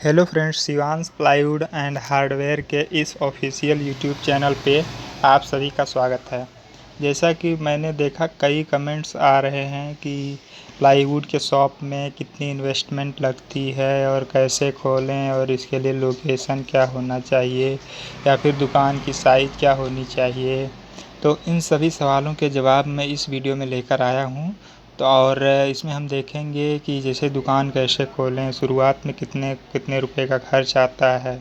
Hello friends, Shivansh plywood and hardware के इस official YouTube channel पे आप सभी का स्वागत है। जैसा कि मैंने देखा कई कमेंट्स आ रहे हैं कि प्लाईवुड के शॉप में कितनी इन्वेस्टमेंट लगती है और कैसे खोलें और इसके लिए लोकेशन क्या होना चाहिए या फिर दुकान की साइज़ क्या होनी चाहिए। तो इन सभी सवालों के जवाब मैं इस वीडियो में लेकर आया हूँ। तो और इसमें हम देखेंगे कि जैसे दुकान कैसे खोलें, शुरुआत में कितने कितने रुपए का खर्च आता है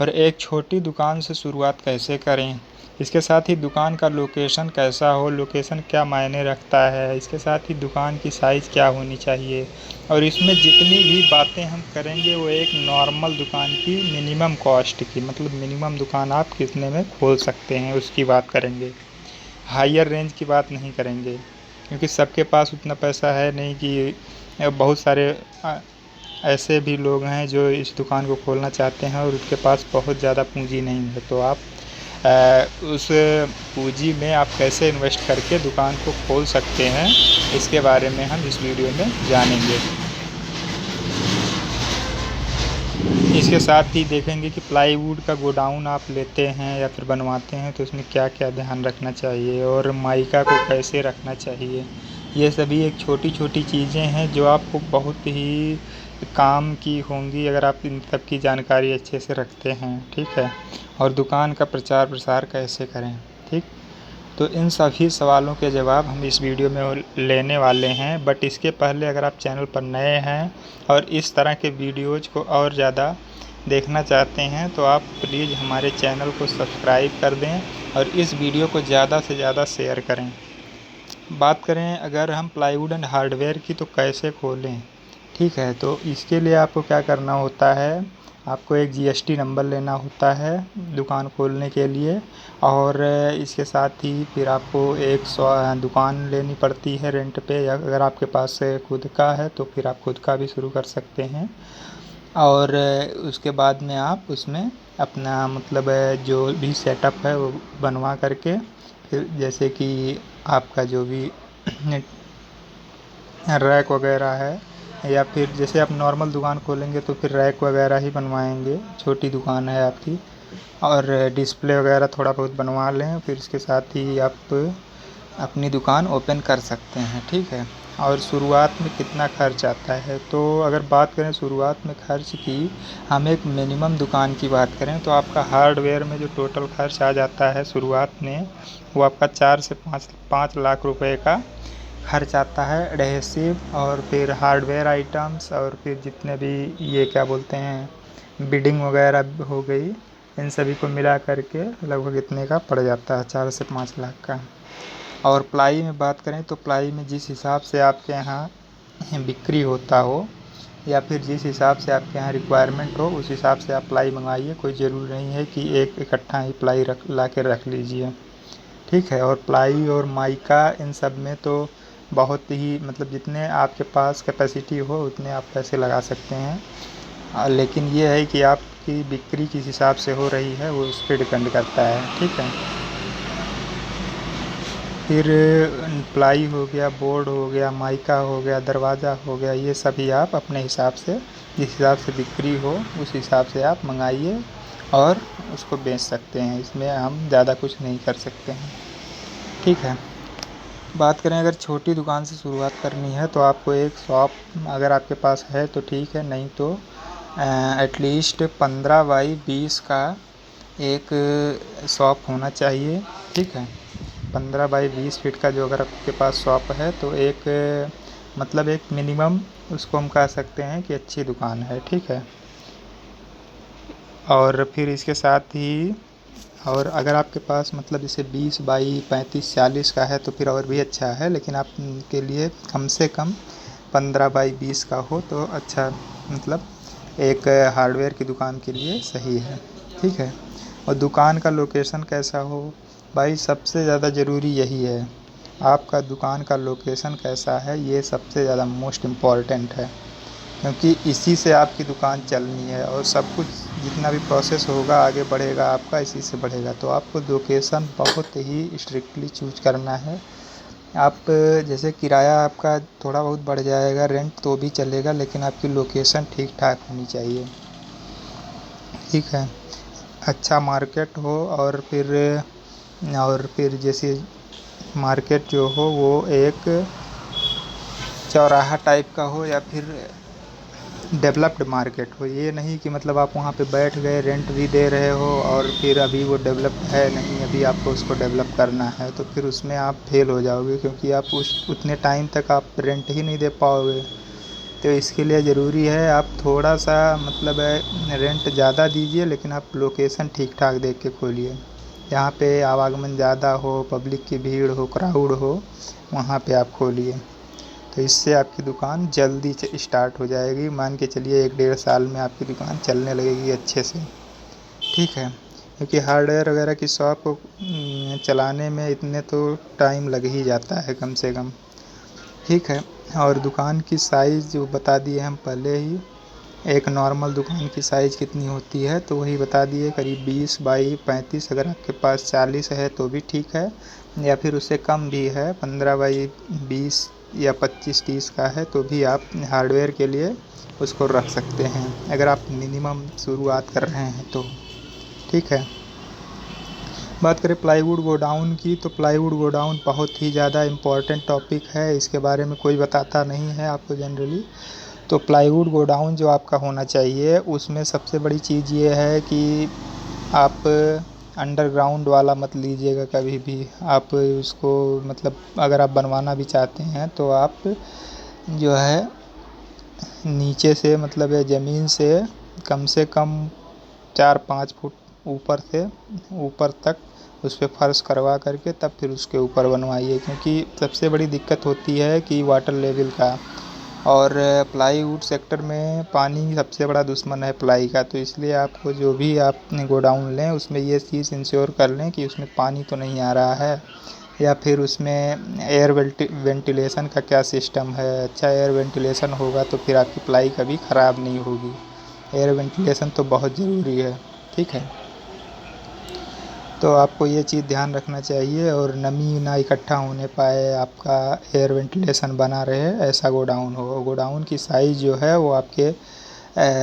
और एक छोटी दुकान से शुरुआत कैसे करें। इसके साथ ही दुकान का लोकेशन कैसा हो, लोकेशन क्या मायने रखता है। इसके साथ ही दुकान की साइज़ क्या होनी चाहिए और इसमें जितनी भी बातें हम करेंगे वो एक नॉर्मल दुकान की मिनिमम कॉस्ट की, मतलब मिनिमम दुकान आप कितने में खोल सकते हैं उसकी बात करेंगे। हायर रेंज की बात नहीं करेंगे क्योंकि सबके पास उतना पैसा है नहीं कि बहुत सारे ऐसे भी लोग हैं जो इस दुकान को खोलना चाहते हैं और उनके पास बहुत ज़्यादा पूंजी नहीं है। तो आप उस पूंजी में आप कैसे इन्वेस्ट करके दुकान को खोल सकते हैं, इसके बारे में हम इस वीडियो में जानेंगे। इसके साथ ही देखेंगे कि प्लाईवुड का गोडाउन आप लेते हैं या फिर बनवाते हैं तो उसमें क्या क्या ध्यान रखना चाहिए और माइका को कैसे रखना चाहिए। ये सभी एक छोटी छोटी चीज़ें हैं जो आपको बहुत ही काम की होंगी अगर आप इन सब की जानकारी अच्छे से रखते हैं, ठीक है। और दुकान का प्रचार प्रसार कैसे करें, ठीक। तो इन सभी सवालों के जवाब हम इस वीडियो में लेने वाले हैं। बट इसके पहले अगर आप चैनल पर नए हैं और इस तरह के वीडियोज़ को और ज़्यादा देखना चाहते हैं तो आप प्लीज़ हमारे चैनल को सब्सक्राइब कर दें और इस वीडियो को ज़्यादा से ज़्यादा शेयर करें। बात करें अगर हम प्लाईवुड एंड हार्डवेयर की तो कैसे खोलें, ठीक है। तो इसके लिए आपको क्या करना होता है, आपको एक जीएसटी नंबर लेना होता है दुकान खोलने के लिए और इसके साथ ही फिर आपको एक दुकान लेनी पड़ती है रेंट पे, या अगर आपके पास खुद का है तो फिर आप खुद का भी शुरू कर सकते हैं। और उसके बाद में आप उसमें अपना मतलब जो भी सेटअप है वो बनवा करके फिर जैसे कि आपका जो भी रैक वगैरह है या फिर जैसे आप नॉर्मल दुकान खोलेंगे तो फिर रैक वगैरह ही बनवाएंगे, छोटी दुकान है आपकी, और डिस्प्ले वगैरह थोड़ा बहुत बनवा लें। फिर इसके साथ ही आप अपनी दुकान ओपन कर सकते हैं, ठीक है। और शुरुआत में कितना खर्च आता है, तो अगर बात करें शुरुआत में खर्च की, हम एक मिनिमम दुकान की बात करें तो आपका हार्डवेयर में जो टोटल खर्च आ जाता है शुरुआत में वो आपका 4 से 5 लाख रुपए का खर्च आता है। एडहेसिव और फिर हार्डवेयर आइटम्स और फिर जितने भी ये क्या बोलते हैं बिडिंग वगैरह हो गई, इन सभी को मिला करके लगभग इतने का पड़ जाता है, 4 से 5 लाख का। और प्लाई में बात करें तो प्लाई में जिस हिसाब से आपके यहाँ बिक्री होता हो या फिर जिस हिसाब से आपके यहाँ रिक्वायरमेंट हो उस हिसाब से आप प्लाई मंगाइए। कोई ज़रूरी नहीं है कि एक इकट्ठा ही प्लाई ला के रख लीजिए, ठीक है। और प्लाई और माइका इन सब में तो बहुत ही मतलब जितने आपके पास कैपेसिटी हो उतने आप पैसे लगा सकते हैं, लेकिन ये है कि आपकी बिक्री किस हिसाब से हो रही है वो उस पर डिपेंड करता है, ठीक है। फिर प्लाई हो गया, बोर्ड हो गया, माइका हो गया, दरवाज़ा हो गया, ये सभी आप अपने हिसाब से जिस हिसाब से बिक्री हो उस हिसाब से आप मंगाइए और उसको बेच सकते हैं। इसमें हम ज़्यादा कुछ नहीं कर सकते हैं, ठीक है। बात करें अगर छोटी दुकान से शुरुआत करनी है तो आपको एक शॉप अगर आपके पास है तो ठीक है, नहीं तो एटलीस्ट 15 बाई 20 का एक शॉप होना चाहिए, ठीक है। 15 बाई 20 फीट का जो अगर आपके पास शॉप है तो एक मतलब एक मिनिमम उसको हम कह सकते हैं कि अच्छी दुकान है, ठीक है। और फिर इसके साथ ही और अगर आपके पास मतलब जैसे 20 बाई 35 40 का है तो फिर और भी अच्छा है, लेकिन आपके लिए कम से कम 15 बाई 20 का हो तो अच्छा, मतलब एक हार्डवेयर की दुकान के लिए सही है, ठीक है। और दुकान का लोकेशन कैसा हो, भाई सबसे ज़्यादा ज़रूरी यही है, आपका दुकान का लोकेशन कैसा है, ये सबसे ज़्यादा मोस्ट इम्पॉर्टेंट है क्योंकि इसी से आपकी दुकान चलनी है और सब कुछ जितना भी प्रोसेस होगा आगे बढ़ेगा आपका इसी से बढ़ेगा। तो आपको लोकेशन बहुत ही स्ट्रिक्टली चूज करना है। आप जैसे किराया आपका थोड़ा बहुत बढ़ जाएगा रेंट तो भी चलेगा, लेकिन आपकी लोकेशन ठीक ठाक होनी चाहिए। ठीक है। अच्छा मार्केट हो और फिर जैसे मार्केट जो हो वो एक चौराहा टाइप का हो या फिर डेवलप्ड मार्केट हो। ये नहीं कि मतलब आप वहाँ पे बैठ गए, रेंट भी दे रहे हो और फिर अभी वो डेवलप्ड है नहीं, अभी आपको उसको डेवलप करना है, तो फिर उसमें आप फेल हो जाओगे, क्योंकि आप उतने टाइम तक आप रेंट ही नहीं दे पाओगे। तो इसके लिए ज़रूरी है आप थोड़ा सा मतलब रेंट ज़्यादा दीजिए, लेकिन आप लोकेशन ठीक ठाक देख के खोलिए, जहाँ पे आवागमन ज़्यादा हो, पब्लिक की भीड़ हो, क्राउड हो, वहाँ पे आप खोलिए। तो इससे आपकी दुकान जल्दी स्टार्ट हो जाएगी। मान के चलिए 1-1.5 साल में आपकी दुकान चलने लगेगी अच्छे से। ठीक है, क्योंकि हार्डवेयर वगैरह की शॉप को चलाने में इतने तो टाइम लग ही जाता है कम से कम। ठीक है, और दुकान की साइज़ जो बता दिए हम पहले ही, एक नॉर्मल दुकान की साइज़ कितनी होती है तो वही बता दिए, करीब 20 बाई 35। अगर आपके पास 40 है तो भी ठीक है, या फिर उससे कम भी है, 15 बाई 20 या 25-30 का है तो भी आप हार्डवेयर के लिए उसको रख सकते हैं, अगर आप मिनिमम शुरुआत कर रहे हैं तो। ठीक है, बात करें प्लाईवुड गोडाउन की, तो प्लाईवुड गोडाउन बहुत ही ज़्यादा इम्पॉर्टेंट टॉपिक है, इसके बारे में कोई बताता नहीं है आपको जनरली। तो प्लाईवुड गोडाउन जो आपका होना चाहिए उसमें सबसे बड़ी चीज़ ये है कि आप अंडरग्राउंड वाला मत लीजिएगा कभी भी। आप उसको मतलब अगर आप बनवाना भी चाहते हैं तो आप जो है नीचे से मतलब ज़मीन से कम 4-5 फुट ऊपर तक उस पे फर्श करवा करके तब फिर उसके ऊपर बनवाइए, क्योंकि सबसे बड़ी दिक्कत होती है कि वाटर लेवल का, और प्लाईवुड सेक्टर में पानी सबसे बड़ा दुश्मन है प्लाई का। तो इसलिए आपको जो भी आप गोडाउन लें उसमें ये चीज़ इंश्योर कर लें कि उसमें पानी तो नहीं आ रहा है, या फिर उसमें एयर वेंटिलेशन का क्या सिस्टम है। अच्छा एयर वेंटिलेशन होगा तो फिर आपकी प्लाई कभी ख़राब नहीं होगी। एयर वेंटिलेशन तो बहुत ज़रूरी है। ठीक है, तो आपको ये चीज़ ध्यान रखना चाहिए, और नमी ना इकट्ठा होने पाए, आपका एयर वेंटिलेशन बना रहे, ऐसा गोडाउन हो। गोडाउन की साइज़ जो है वो आपके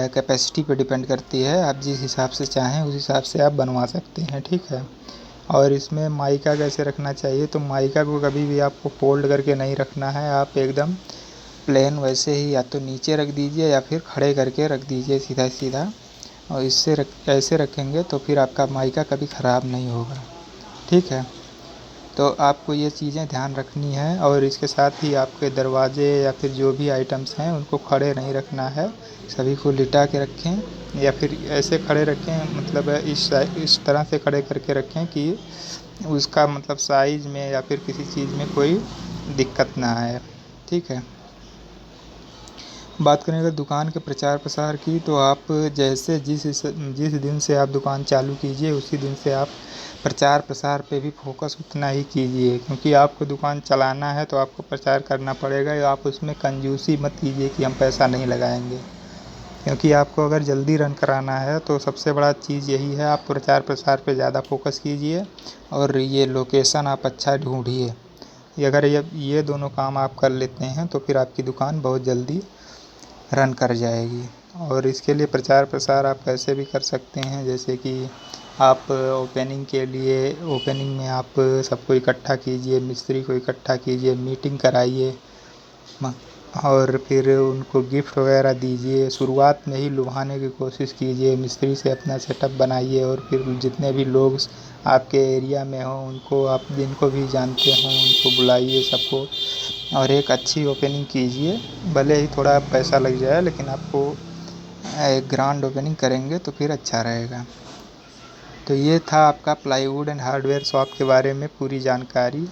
कैपेसिटी पे डिपेंड करती है, आप जिस हिसाब से चाहें उस हिसाब से आप बनवा सकते हैं। ठीक है, और इसमें माइका कैसे रखना चाहिए, तो माइका को कभी भी आपको फोल्ड करके नहीं रखना है, आप एकदम प्लेन वैसे ही या तो नीचे रख दीजिए या फिर खड़े करके रख दीजिए सीधा सीधा, और ऐसे रखेंगे तो फिर आपका माइका कभी ख़राब नहीं होगा। ठीक है, तो आपको ये चीज़ें ध्यान रखनी है, और इसके साथ ही आपके दरवाजे या फिर जो भी आइटम्स हैं उनको खड़े नहीं रखना है, सभी को लिटा के रखें या फिर ऐसे खड़े रखें, मतलब इस तरह से खड़े करके रखें कि उसका मतलब साइज़ में या फिर किसी चीज़ में कोई दिक्कत ना आए। ठीक है, बात करें अगर दुकान के प्रचार प्रसार की, तो आप जैसे जिस दिन से आप दुकान चालू कीजिए उसी दिन से आप प्रचार प्रसार पे भी फोकस उतना ही कीजिए, क्योंकि आपको दुकान चलाना है तो आपको प्रचार करना पड़ेगा। या आप उसमें कंजूसी मत कीजिए कि हम पैसा नहीं लगाएंगे, क्योंकि आपको अगर जल्दी रन कराना है तो सबसे बड़ा चीज़ यही है, आप प्रचार प्रसार पे ज़्यादा फोकस कीजिए, और ये लोकेशन आप अच्छा ढूंढिए। अगर ये दोनों काम आप कर लेते हैं तो फिर आपकी दुकान बहुत जल्दी रन कर जाएगी। और इसके लिए प्रचार प्रसार आप कैसे भी कर सकते हैं, जैसे कि आप ओपनिंग में आप सबको इकट्ठा कीजिए, मिस्त्री को इकट्ठा कीजिए, मीटिंग कराइए, और फिर उनको गिफ्ट वगैरह दीजिए। शुरुआत में ही लुभाने की कोशिश कीजिए, मिस्त्री से अपना सेटअप बनाइए, और फिर जितने भी लोग आपके एरिया में हों उनको, आप जिनको भी जानते हों उनको बुलाइए सबको, और एक अच्छी ओपनिंग कीजिए। भले ही थोड़ा पैसा लग जाए, लेकिन आपको एक ग्रैंड ओपनिंग करेंगे तो फिर अच्छा रहेगा। तो ये था आपका प्लाईवुड एंड हार्डवेयर शॉप के बारे में पूरी जानकारी।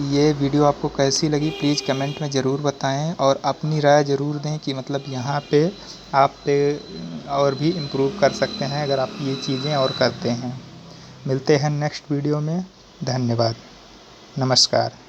ये वीडियो आपको कैसी लगी प्लीज़ कमेंट में ज़रूर बताएं, और अपनी राय ज़रूर दें कि मतलब यहाँ पे आप और भी इम्प्रूव कर सकते हैं अगर आप ये चीज़ें और करते हैं। मिलते हैं नेक्स्ट वीडियो में। धन्यवाद, नमस्कार।